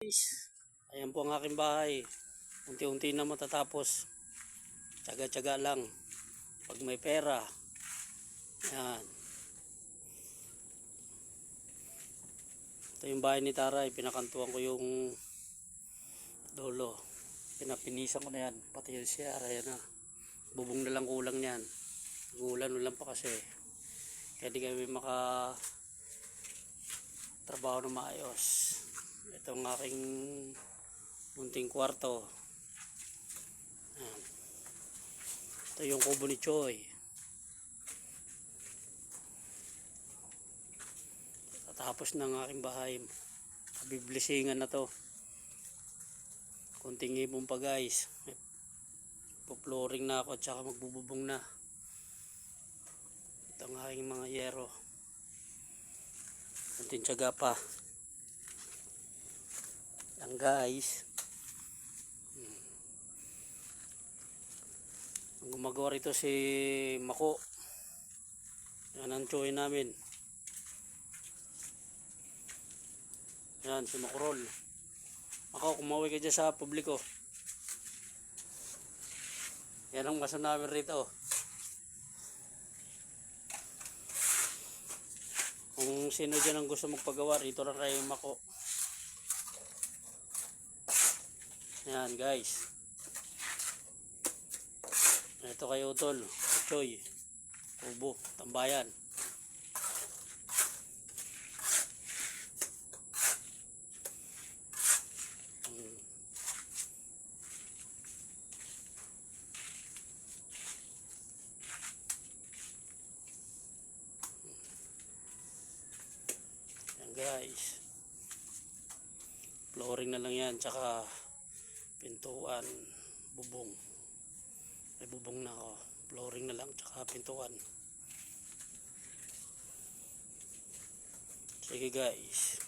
Guys, ayan po ang aking bahay. Unti-unti na matatapos. Tsaga-tsaga lang. Pag may pera. Ayan. Ito yung bahay ni Taray. Pinakantuan ko yung dulo. Pinapinisan ko na yan. Pati yung CR. Ayan na. Bubong na lang kulang yan. Gulan ulan pa kasi. Kaya di kami trabaho na maayos. Ito ang aking munting kwarto. Ayan. Ito yung kubo ni Choy. Tapos ng aking bahay. Kabiblisingan na to. Kunting ibon pa guys. Po-flooring na ako at saka magbububong na. Ito ang aking mga yero. Kunting tiyaga pa. Yan guys. Ang gumagawa rito si Mako. Yan ang Choy namin. Yan si Makurol. Mako, kumaway ka dyan sa publiko. Yan ang maso namin rito. Kung sino dyan ang gusto magpagawa, rito lang kayo Mako. Yan guys. Ito kayo Utol, Choy, Kubo, Tambayan. Yan guys. Flooring na lang yan, tsaka pintuan, bubong. May bubong na ako. Flooring na lang, tsaka pintuan. Sige guys.